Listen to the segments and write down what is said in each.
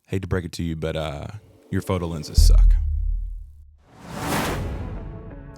Hate to break it to you, but your photo lenses suck.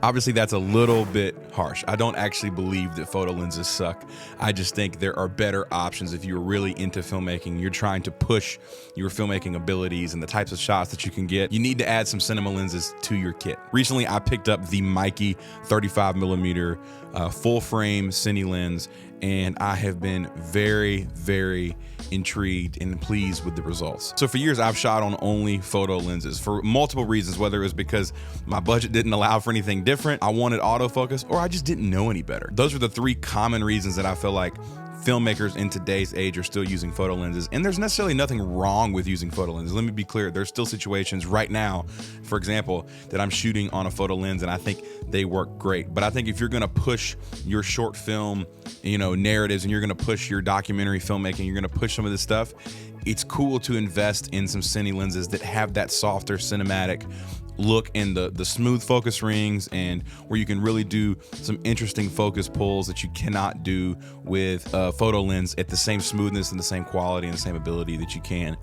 Obviously, that's a little bit harsh. I don't actually believe that photo lenses suck. I just think there are better options if you're really into filmmaking. You're trying to push your filmmaking abilities and the types of shots that you can get. You need to add some cinema lenses to your kit. Recently, I picked up the Meike 35mm full frame Cine lens, and I have been very, very intrigued and pleased with the results. So for years, I've shot on only photo lenses for multiple reasons, whether it was because my budget didn't allow for anything different, I wanted autofocus, or I just didn't know any better. Those are the three common reasons that I feel like filmmakers in today's age are still using photo lenses. And there's necessarily nothing wrong with using photo lenses. Let me be clear. There's still situations right now, for example, that I'm shooting on a photo lens and I think they work great. But I think if you're gonna push your short film, narratives, and you're gonna push your documentary filmmaking, you're gonna push some of this stuff, it's cool to invest in some Cine lenses that have that softer cinematic look and the smooth focus rings, and where you can really do some interesting focus pulls that you cannot do with a photo lens at the same smoothness and the same quality and the same ability that you can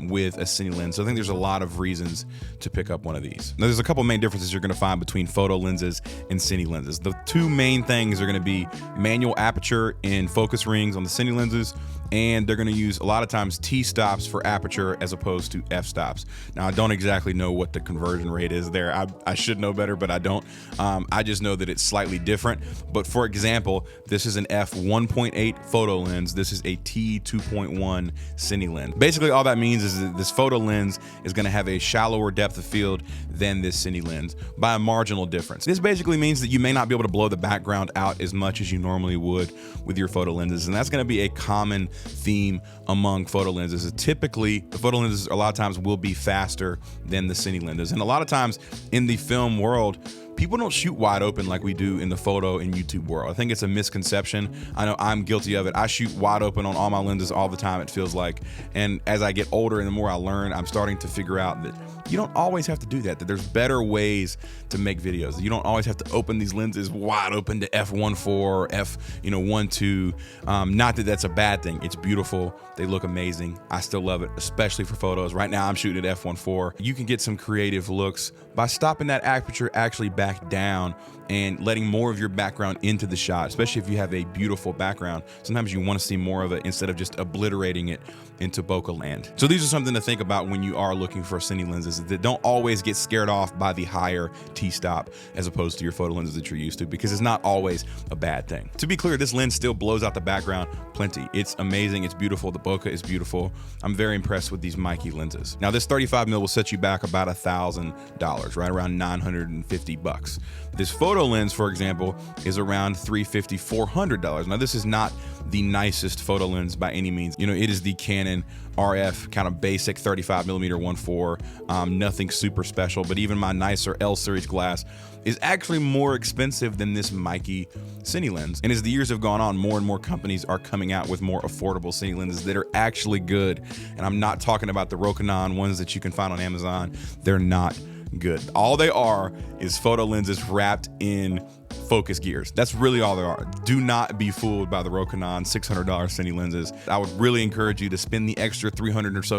with a Cine lens. So I think there's a lot of reasons to pick up one of these. Now, there's a couple main differences you're gonna find between photo lenses and Cine lenses. The two main things are gonna be manual aperture and focus rings on the Cine lenses, and they're gonna use a lot of times T-stops for aperture as opposed to f-stops. Now, I don't exactly know what the conversion rate is there. I should know better, but I don't. I just know that it's slightly different. But for example, this is an f1.8 photo lens. This is a t2.1 Cine lens. Basically, all that means is that this photo lens is gonna have a shallower depth of field than this Cine lens by a marginal difference. This basically means that you may not be able to blow the background out as much as you normally would with your photo lenses, and that's gonna be a common theme among photo lenses. Typically, the photo lenses a lot of times will be faster than the Cine lenses, and a lot of times in the film world, people don't shoot wide open like we do in the photo and YouTube world. I think it's a misconception. I know I'm guilty of it. I shoot wide open on all my lenses all the time, it feels like. And as I get older and the more I learn, I'm starting to figure out that you don't always have to do that, that there's better ways to make videos. You don't always have to open these lenses wide open to f1.4 or f1.2. Not that that's a bad thing. It's beautiful. They look amazing. I still love it, especially for photos. Right now I'm shooting at f1.4. You can get some creative looks by stopping that aperture actually back down and letting more of your background into the shot, especially if you have a beautiful background. Sometimes you want to see more of it instead of just obliterating it into bokeh land. So these are something to think about when you are looking for Cine lenses, that don't always get scared off by the higher T-stop as opposed to your photo lenses that you're used to, because it's not always a bad thing. To be clear, this lens still blows out the background plenty. It's amazing, it's beautiful, the bokeh is beautiful. I'm very impressed with these Meike lenses. Now this 35mm will set you back about $1,000, right around 950 bucks. This photo lens, for example, is around $350, $400. Now this is not the nicest photo lens by any means. It is the Canon RF kind of basic 35mm 1.4, nothing super special, but even my nicer L series glass is actually more expensive than this Meike Cine lens. And as the years have gone on, more and more companies are coming out with more affordable Cine lenses that are actually good. And I'm not talking about the Rokinon ones that you can find on Amazon. They're not good. All they are is photo lenses wrapped in focus gears. That's really all they are. Do not be fooled by the Rokinon $600 Cine lenses. I would really encourage you to spend the extra $300 or so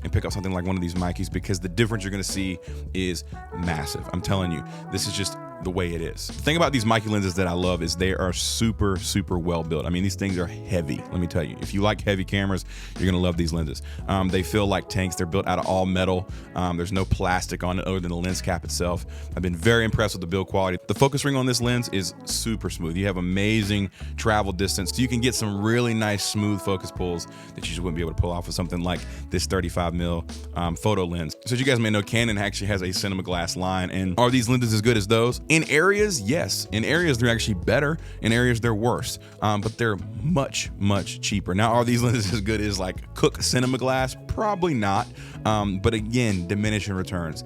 and pick up something like one of these Meikes, because the difference you're gonna see is massive. I'm telling you, this is just the way it is. The thing about these Meike lenses that I love is they are super, super well built. I mean, these things are heavy, let me tell you. If you like heavy cameras, you're gonna love these lenses. They feel like tanks. They're built out of all metal. There's no plastic on it other than the lens cap itself. I've been very impressed with the build quality. The focus ring on this lens is super smooth. You have amazing travel distance, so you can get some really nice smooth focus pulls that you just wouldn't be able to pull off with something like this 35mm photo lens. So as you guys may know, Canon actually has a cinema glass line, and are these lenses as good as those? In areas, yes. In areas, they're actually better. In areas, they're worse. But they're much, much cheaper. Now, are these lenses as good as like Cooke cinema glass? Probably not. But again, diminishing returns.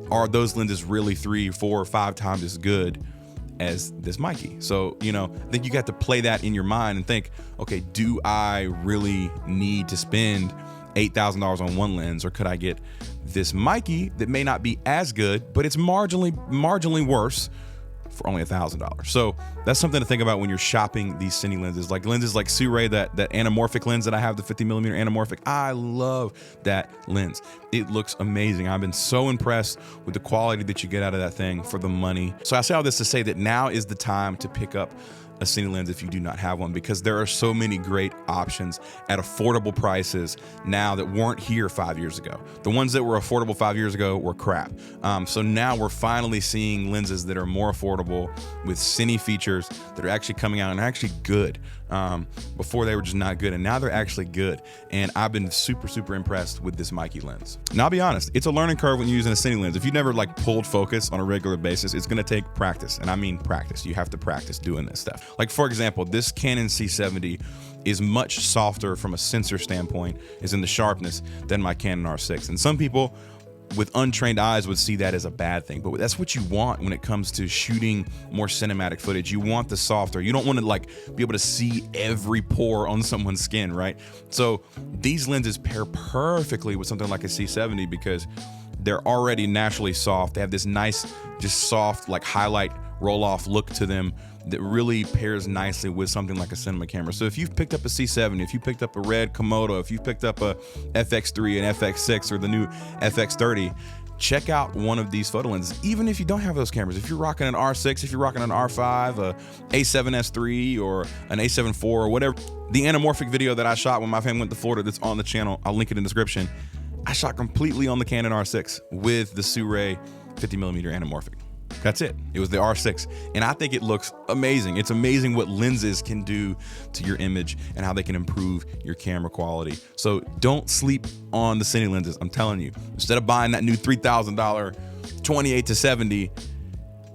Are those lenses really 3, 4, or 5 times as good as this Meike? So, I think you got to play that in your mind and think, okay, do I really need to spend $8,000 on one lens, or could I get this Meike that may not be as good, but it's marginally worse for only $1,000. So that's something to think about when you're shopping these Cine lenses. Like lenses like Sirui, that anamorphic lens that I have, the 50mm anamorphic. I love that lens. It looks amazing. I've been so impressed with the quality that you get out of that thing for the money. So I say all this to say that now is the time to pick up a Cine lens if you do not have one, because there are so many great options at affordable prices now that weren't here 5 years ago. The ones that were affordable 5 years ago were crap. So now we're finally seeing lenses that are more affordable with Cine features that are actually coming out and actually good. Before they were just not good, and now they're actually good. And I've been super impressed with this Meike lens. Now I'll be honest, it's a learning curve when you're using a Cine lens. If you never like pulled focus on a regular basis, it's gonna take practice. And I mean practice. You have to practice doing this stuff. Like for example, this Canon C70 is much softer from a sensor standpoint, is in the sharpness, than my Canon R6. And some people with untrained eyes would see that as a bad thing, but that's what you want when it comes to shooting more cinematic footage. You want the softer. You don't want to like be able to see every pore on someone's skin, right? So these lenses pair perfectly with something like a C70 because they're already naturally soft. They have this nice, just soft, like highlight roll-off look to them that really pairs nicely with something like a cinema camera. So if you've picked up a C70, if you picked up a red Komodo, if you picked up a FX3, an FX6, or the new FX30, check out one of these photo lenses. Even if you don't have those cameras, if you're rocking an R6, if you're rocking an R5, a A7S3, or an A7 IV, or whatever. The anamorphic video that I shot when my family went to Florida that's on the channel, I'll link it in the description. I shot completely on the Canon R6 with the Sirui 50mm anamorphic. That's it. It was the R6. And I think it looks amazing. It's amazing what lenses can do to your image and how they can improve your camera quality. So don't sleep on the Cine lenses. I'm telling you, instead of buying that new $3,000 28-70,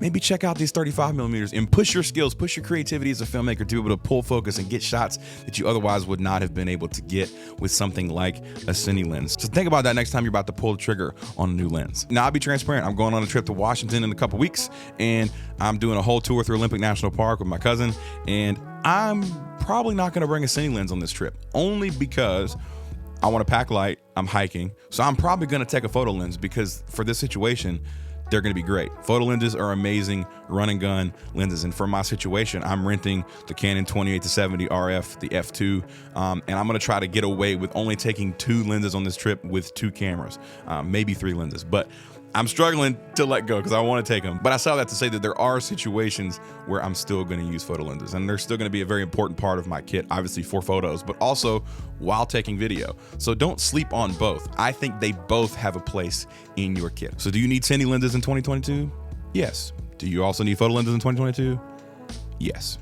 maybe check out these 35mm and push your skills, push your creativity as a filmmaker to be able to pull focus and get shots that you otherwise would not have been able to get with something like a Cine lens. So think about that next time you're about to pull the trigger on a new lens. Now, I'll be transparent. I'm going on a trip to Washington in a couple weeks, and I'm doing a whole tour through Olympic National Park with my cousin, and I'm probably not going to bring a Cine lens on this trip, only because I want to pack light. I'm hiking, so I'm probably going to take a photo lens because for this situation, they're going to be great. Photo lenses are amazing run and gun lenses. And for my situation, I'm renting the Canon 28-70 RF, the f2, and I'm going to try to get away with only taking 2 lenses on this trip with 2 cameras, maybe 3 lenses. But I'm struggling to let go because I want to take them. But I say all that to say that there are situations where I'm still going to use photo lenses, and they're still going to be a very important part of my kit, obviously for photos, but also while taking video. So don't sleep on both. I think they both have a place in your kit. So do you need Cine lenses in 2022? Yes. Do you also need photo lenses in 2022? Yes.